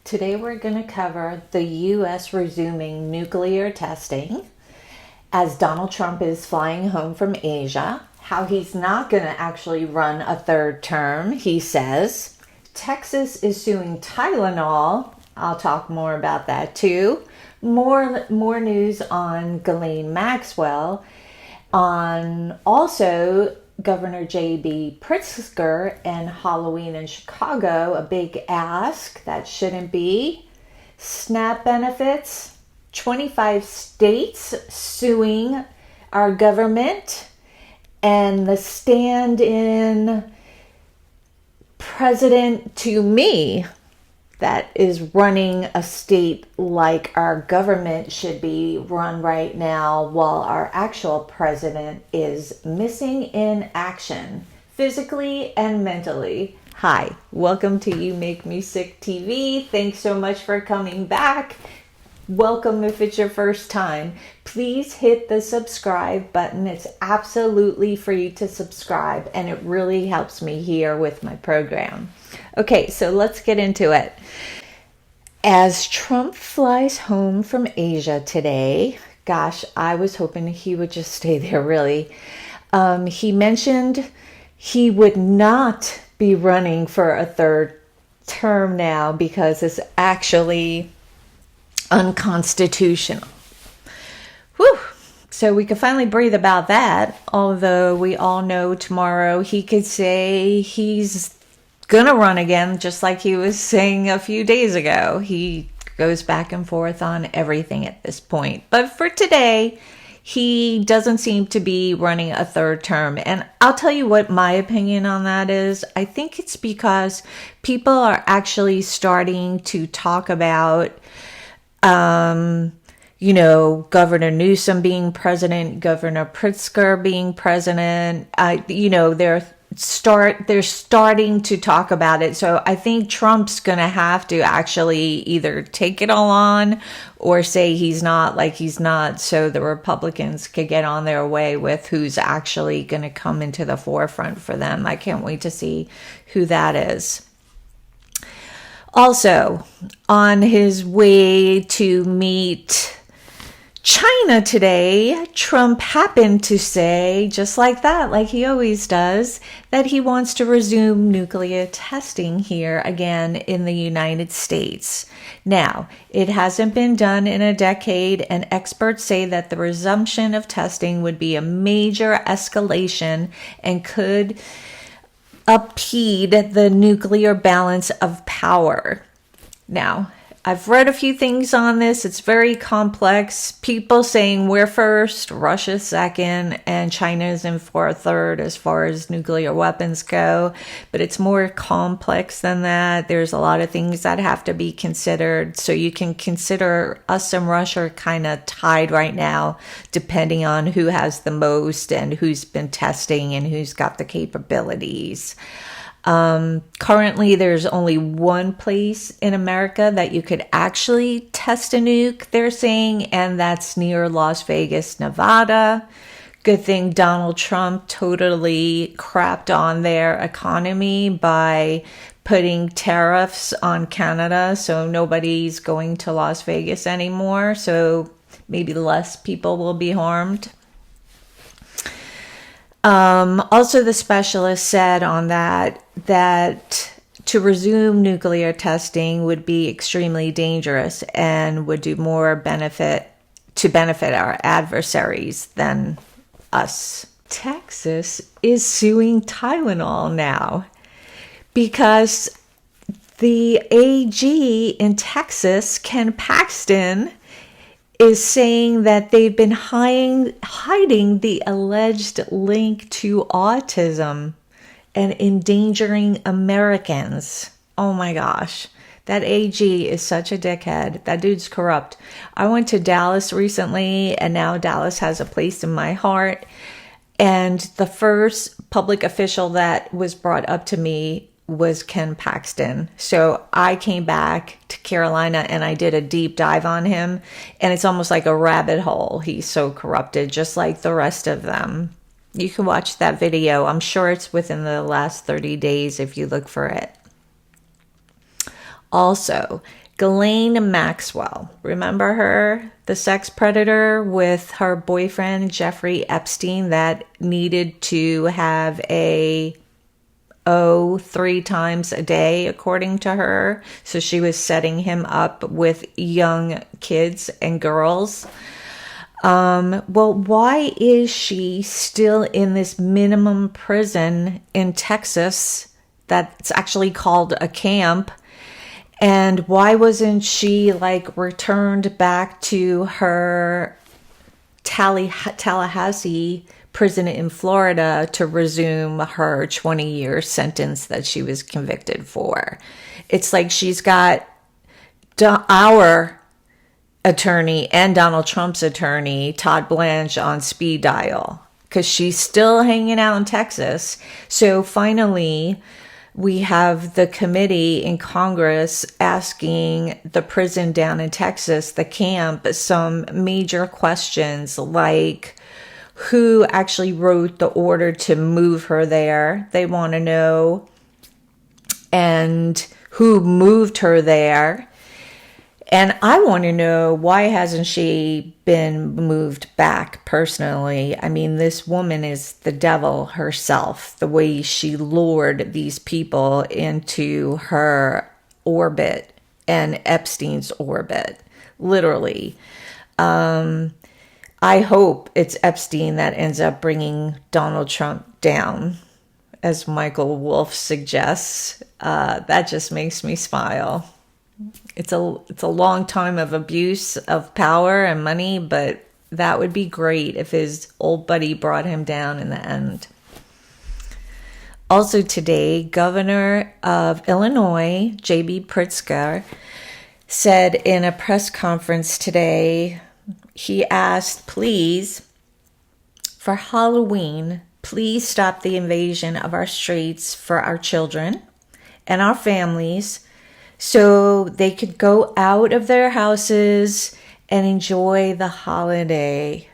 Today we're going to cover the U.S. resuming nuclear testing as Donald Trump is flying home from Asia, how he's not going to actually run a third term, he says. Texas is suing Tylenol. I'll talk more about that too. More news on Ghislaine Maxwell, on also Governor J.B. Pritzker and Halloween in Chicago, a big ask that shouldn't be. SNAP benefits, 25 states suing our government, and the stand-in president to me that is running a state like our government should be run right now, while our actual president is missing in action, physically and mentally. Hi, welcome to You Make Me Sick TV. Thanks so much for coming back. Welcome if it's your first time. Please hit the subscribe button. It's absolutely free to subscribe, and it really helps me here with my program. Okay, so let's get into it. As Trump flies home from Asia today, gosh, I was hoping he would just stay there, really. He mentioned he would not be running for a third term now because it's actually unconstitutional. Whew. So we could finally breathe about that, although we all know tomorrow he could say he's gonna run again, just like he was saying a few days ago. He goes back and forth on everything at this point. But for today, he doesn't seem to be running a third term. And I'll tell you what my opinion on that is. I think it's because people are actually starting to talk about Governor Newsom being president, Governor Pritzker being president. They're starting to talk about it. So I think Trump's going to have to actually either take it all on or say he's not, so the Republicans could get on their way with who's actually going to come into the forefront for them. I can't wait to see who that is. Also, on his way to meet China today, Trump happened to say, just like that, like he always does, that he wants to resume nuclear testing here again in the United States. Now, it hasn't been done in a decade, and experts say that the resumption of testing would be a major escalation and could upend the nuclear balance of power. Now, I've read a few things on this. It's very complex. People saying we're first, Russia's second, and China's in for a third as far as nuclear weapons go. But it's more complex than that. There's a lot of things that have to be considered. So you can consider us and Russia kind of tied right now, depending on who has the most and who's been testing and who's got the capabilities. Currently, there's only one place in America that you could actually test a nuke, they're saying, and that's near Las Vegas, Nevada. Good thing Donald Trump totally crapped on their economy by putting tariffs on Canada, so nobody's going to Las Vegas anymore, so maybe less people will be harmed. Also, the specialist said on that to resume nuclear testing would be extremely dangerous and would do more benefit our adversaries than us. Texas is suing Tylenol now because the AG in Texas, Ken Paxton, is saying that they've been hiding the alleged link to autism and endangering Americans. Oh my gosh. That AG is such a dickhead. That dude's corrupt. I went to Dallas recently, and now Dallas has a place in my heart. And the first public official that was brought up to me was Ken Paxton. So I came back to Carolina and I did a deep dive on him, and it's almost like a rabbit hole. He's so corrupted, just like the rest of them. You can watch that video. I'm sure it's within the last 30 days if you look for it. Also, Ghislaine Maxwell. Remember her? The sex predator with her boyfriend, Jeffery Epstein, that needed to have a 3 times a day, according to her. So she was setting him up with young kids and girls. Well, why is she still in this minimum prison in Texas that's actually called a camp? And why wasn't she returned back to her Tallahassee prison in Florida to resume her 20-year sentence that she was convicted for? It's like she's got our attorney and Donald Trump's attorney, Todd Blanche, on speed dial because she's still hanging out in Texas. So finally, we have the committee in Congress asking the prison down in Texas, the camp, some major questions like who actually wrote the order to move her there. They want to know, and who moved her there. And I want to know, why hasn't she been moved back personally? I mean, this woman is the devil herself, the way she lured these people into her orbit and Epstein's orbit, literally. I hope it's Epstein that ends up bringing Donald Trump down, as Michael Wolff suggests. That just makes me smile. It's a long time of abuse of power and money, but that would be great if his old buddy brought him down in the end. Also today, Governor of Illinois, J.B. Pritzker, said in a press conference today, he asked, please, for Halloween, please stop the invasion of our streets for our children and our families, so they could go out of their houses and enjoy the holiday.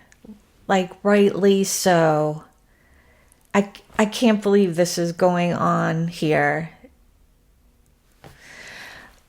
Rightly so. I can't believe this is going on here.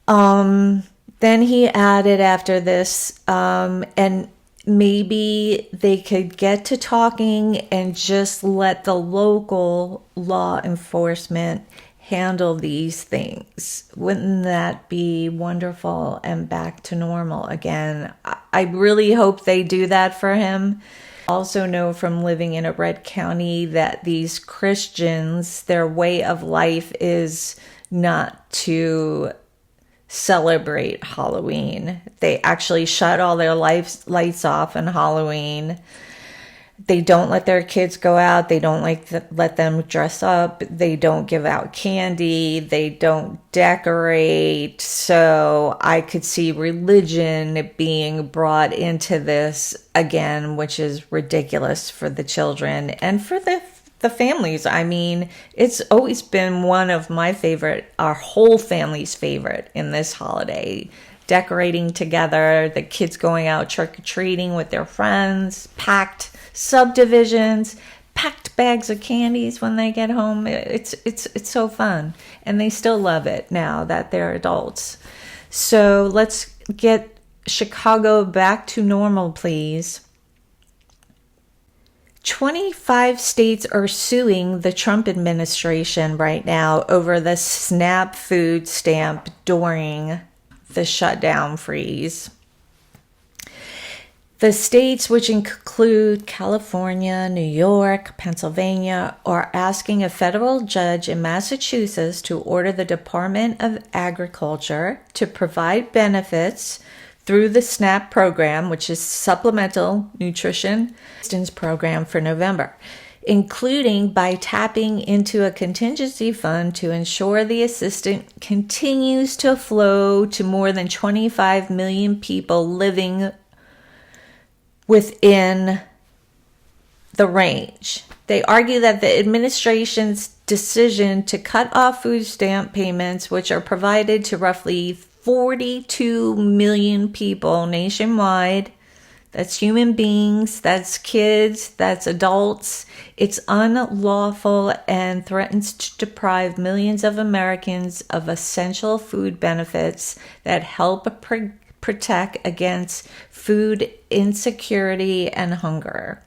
Then he added after this, and maybe they could get to talking and just let the local law enforcement handle these things. Wouldn't that be wonderful and back to normal again? I really hope they do that for him. Also know from living in a red county that these Christians, their way of life is not to celebrate Halloween. They actually shut all their lights off on Halloween. They don't let their kids go out. They don't let them dress up. They don't give out candy. They don't decorate. So I could see religion being brought into this again, which is ridiculous for the children and for the families. I mean, it's always been one of my favorite, our whole family's favorite in this holiday. Decorating together, the kids going out trick-or-treating with their friends, packed subdivisions, packed bags of candies when they get home. It's so fun, and they still love it now that they're adults. So let's get Chicago back to normal, please. 25 states are suing the Trump administration right now over the SNAP food stamp during the shutdown freeze. The states, which include California, New York, Pennsylvania, are asking a federal judge in Massachusetts to order the Department of Agriculture to provide benefits through the SNAP program, which is Supplemental Nutrition Assistance Program for November, including by tapping into a contingency fund to ensure the assistance continues to flow to more than 25 million people living within the range. They argue that the administration's decision to cut off food stamp payments, which are provided to roughly 42 million people nationwide, That's human beings, that's kids, that's adults. It's unlawful and threatens to deprive millions of Americans of essential food benefits that help protect against food insecurity and hunger.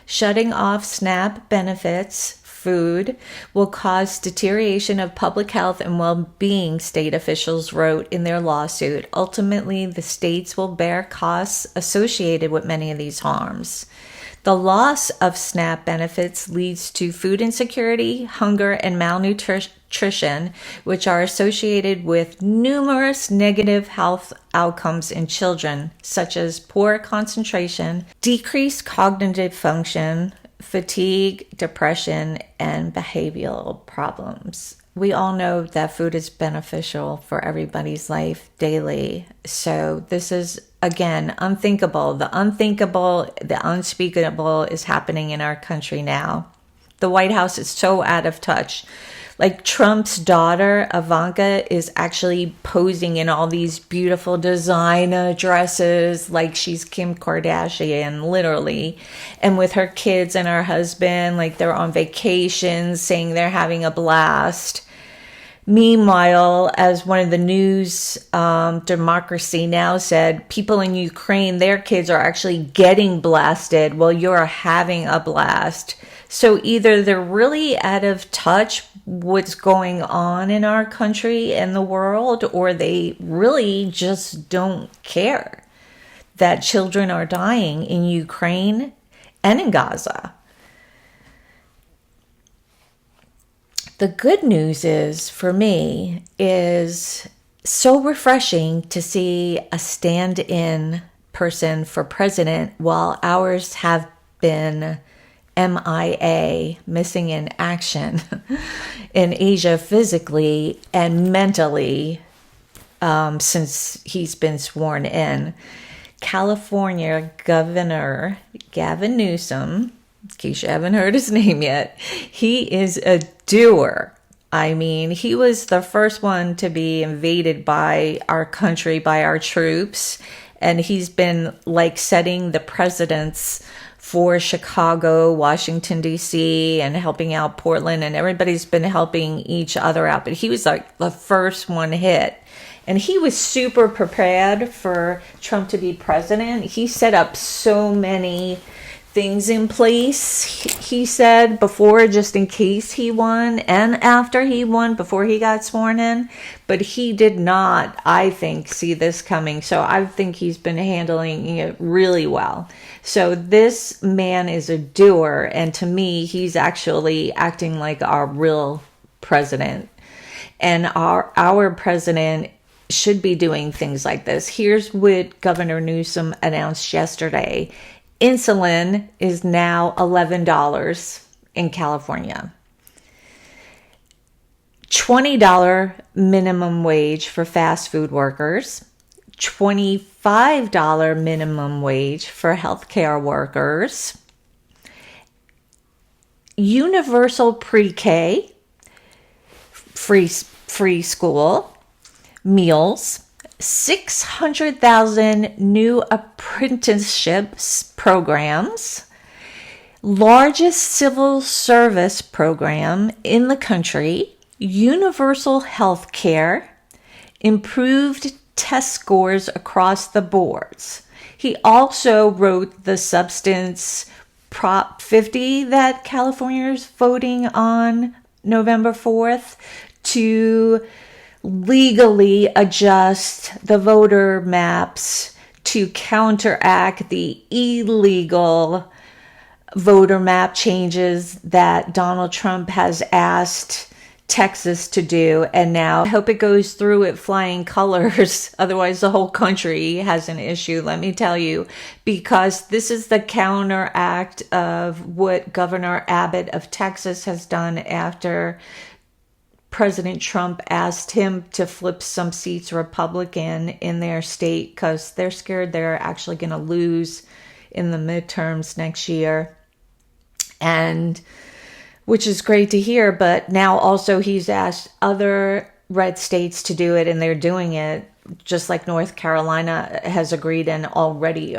Shutting off SNAP benefits, food, will cause deterioration of public health and well-being, state officials wrote in their lawsuit. Ultimately, the states will bear costs associated with many of these harms. The loss of SNAP benefits leads to food insecurity, hunger, and malnutrition, which are associated with numerous negative health outcomes in children, such as poor concentration, decreased cognitive function, fatigue, depression, and behavioral problems. We all know that food is beneficial for everybody's life daily. So this is, again, unthinkable. The unthinkable, the unspeakable is happening in our country now. The White House is so out of touch. Like Trump's daughter, Ivanka, is actually posing in all these beautiful designer dresses like she's Kim Kardashian, literally. And with her kids and her husband, like they're on vacation, saying they're having a blast. Meanwhile, as one of the news, Democracy Now! Said, people in Ukraine, their kids are actually getting blasted while you're having a blast. So either they're really out of touch what's going on in our country and the world, or they really just don't care that children are dying in Ukraine and in Gaza. The good news is, for me, is so refreshing to see a stand-in person for president while ours have been MIA, missing in action, in Asia physically and mentally since he's been sworn in. California Governor Gavin Newsom, in case you haven't heard his name yet, he is a doer. I mean, he was the first one to be invaded by our country, by our troops, and he's been like setting the precedents for Chicago, Washington, D.C., and helping out Portland, and everybody's been helping each other out. But he was like the first one hit. And he was super prepared for Trump to be president. He set up so many things in place, he said, before, just in case he won, and after he won, before he got sworn in. But he did not, I think, see this coming. So I think he's been handling it really well. So this man is a doer, and to me, he's actually acting like our real president. And our president should be doing things like this. Here's what Governor Newsom announced yesterday. Insulin is now $11 in California. $20 minimum wage for fast food workers. $25 minimum wage for healthcare workers. Universal pre-K, free school, meals. 600,000 new apprenticeships programs, largest civil service program in the country, universal health care, improved test scores across the boards. He also wrote the substance Prop 50 that California is voting on November 4th to legally adjust the voter maps to counteract the illegal voter map changes that Donald Trump has asked Texas to do. And now I hope it goes through at flying colors. Otherwise, the whole country has an issue, let me tell you, because this is the counteract of what Governor Abbott of Texas has done after President Trump asked him to flip some seats Republican in their state because they're scared they're actually going to lose in the midterms next year. And which is great to hear, but now also he's asked other red states to do it, and they're doing it. just like North Carolina has agreed and already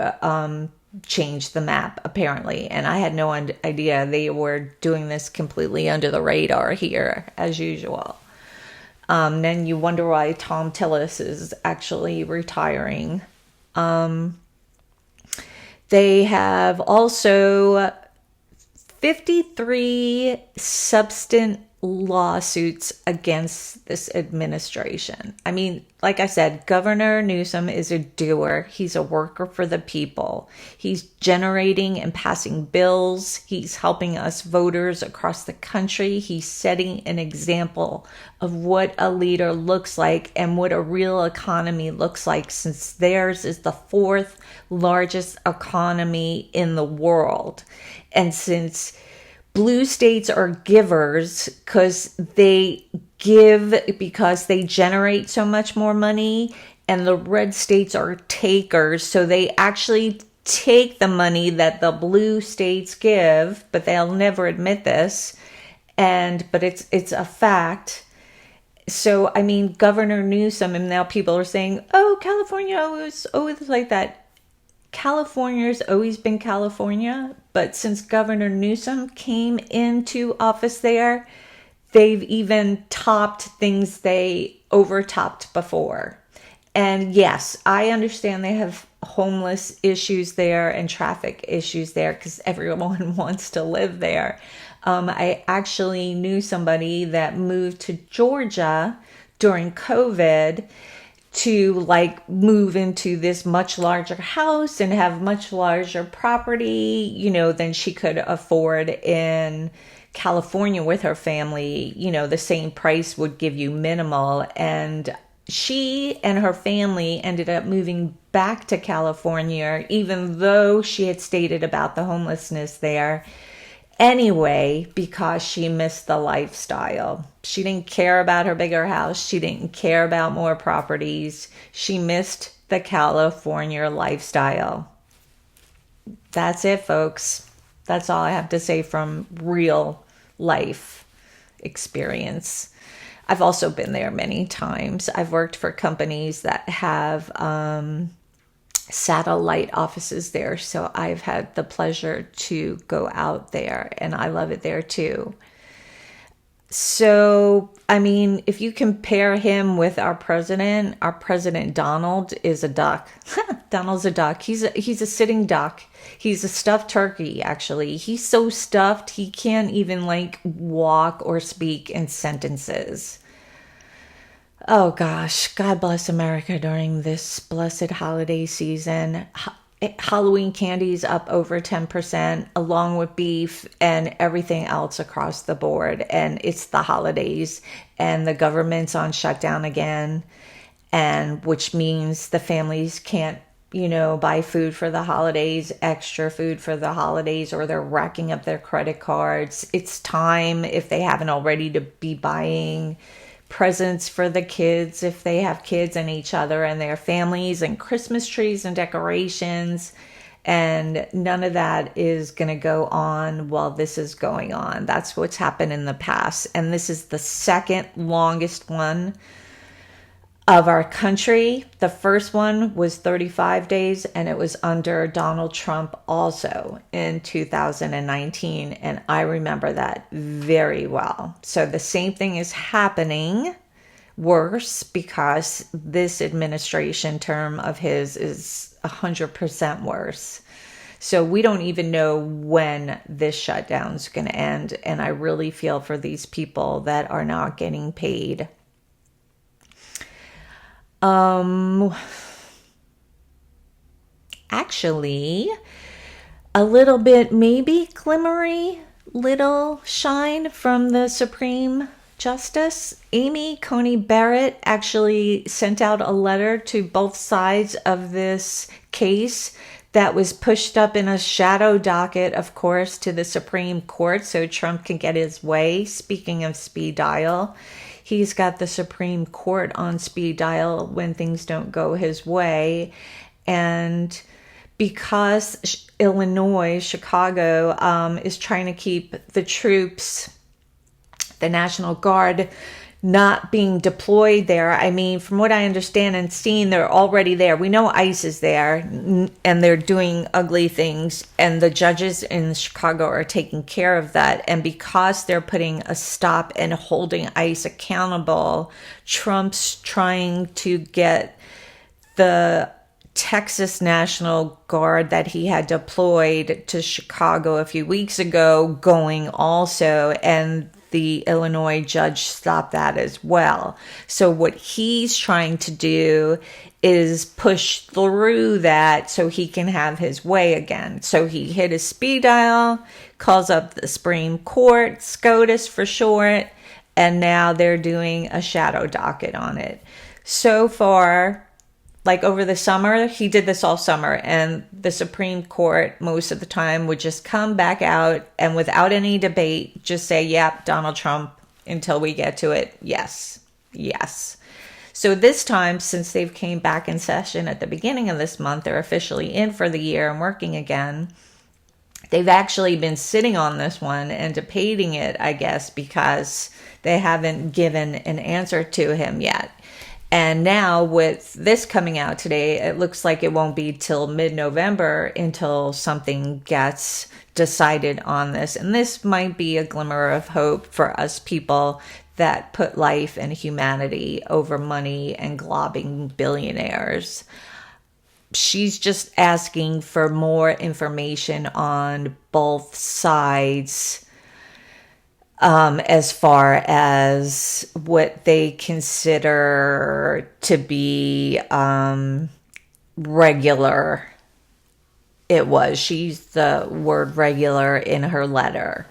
changed the map, apparently. And I had no idea they were doing this completely under the radar here, as usual. Then you wonder why Tom Tillis is actually retiring. They have also 53 substantive lawsuits against this administration. I mean, like I said, Governor Newsom is a doer. He's a worker for the people. He's generating and passing bills. He's helping us voters across the country. He's setting an example of what a leader looks like and what a real economy looks like, since theirs is the fourth largest economy in the world. And since blue states are givers because they give because they generate so much more money, and the red states are takers, so they actually take the money that the blue states give, but they'll never admit this, but it's a fact. So I mean, Governor Newsom, and now people are saying, oh, California was always like that. California's always been California, but since Governor Newsom came into office there, they've even topped things they overtopped before. And yes, I understand they have homeless issues there and traffic issues there because everyone wants to live there. I actually knew somebody that moved to Georgia during COVID to like move into this much larger house and have much larger property, than she could afford in California with her family. The same price would give you minimal. And she and her family ended up moving back to California, even though she had stated about the homelessness there. Anyway, because she missed the lifestyle. She didn't care about her bigger house. She didn't care about more properties. She missed the California lifestyle. That's it, folks. That's all I have to say from real life experience. I've also been there many times. I've worked for companies that have satellite offices there, so I've had the pleasure to go out there, and I love it there too. So, I mean, if you compare him with our president Donald is a duck. Donald's a duck. He's a sitting duck. He's a stuffed turkey, actually. He's so stuffed, he can't even walk or speak in sentences. Oh gosh, God bless America during this blessed holiday season. Halloween candy's up over 10%, along with beef and everything else across the board. And it's the holidays, and the government's on shutdown again, and which means the families can't, buy food for the holidays, extra food for the holidays, or they're racking up their credit cards. It's time, if they haven't already, to be buying presents for the kids if they have kids, and each other and their families, and Christmas trees and decorations. And none of that is going to go on while this is going on. That's what's happened in the past. And this is the second longest one of our country. The first one was 35 days, and it was under Donald Trump also in 2019. And I remember that very well. So the same thing is happening, worse, because this administration term of his is 100% worse. So we don't even know when this shutdown's going to end. And I really feel for these people that are not getting paid. Actually, a little bit, maybe glimmery, little shine from the Supreme Justice. Amy Coney Barrett actually sent out a letter to both sides of this case that was pushed up in a shadow docket, of course, to the Supreme Court so Trump can get his way. Speaking of speed dial, he's got the Supreme Court on speed dial when things don't go his way. And because Illinois, Chicago, is trying to keep the troops, the National Guard, not being deployed there. I mean, from what I understand and seen, they're already there. We know ICE is there and they're doing ugly things, and the judges in Chicago are taking care of that. And because they're putting a stop and holding ICE accountable, Trump's trying to get the Texas National Guard that he had deployed to Chicago a few weeks ago going also, and the Illinois judge stopped that as well. So what he's trying to do is push through that so he can have his way again. So he hit his speed dial, calls up the Supreme Court, SCOTUS for short, and now they're doing a shadow docket on it. So far, like over the summer, he did this all summer, and the Supreme Court most of the time would just come back out and without any debate, just say, yep, Donald Trump, until we get to it. Yes, yes. So this time, since they've came back in session at the beginning of this month, they're officially in for the year and working again. They've actually been sitting on this one and debating it, I guess, because they haven't given an answer to him yet. And now with this coming out today, it looks like it won't be till mid-November until something gets decided on this. And this might be a glimmer of hope for us people that put life and humanity over money and globbing billionaires. She's just asking for more information on both sides, as far as what they consider to be regular. She's the word regular in her letter.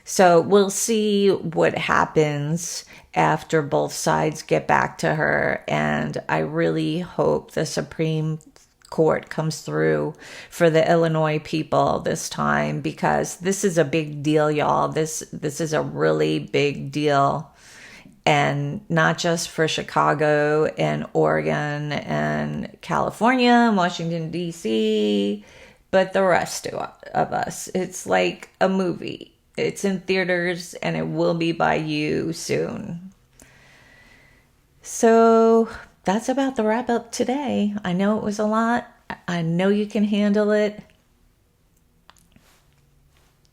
So we'll see what happens after both sides get back to her. And I really hope the Supreme Court comes through for the Illinois people this time, because this is a big deal, y'all. This is a really big deal, and not just for Chicago and Oregon and California and Washington D.C., but the rest of us. It's like a movie. It's in theaters and it will be by you soon. So that's about the wrap up today. I know it was a lot. I know you can handle it.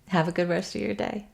Have a good rest of your day.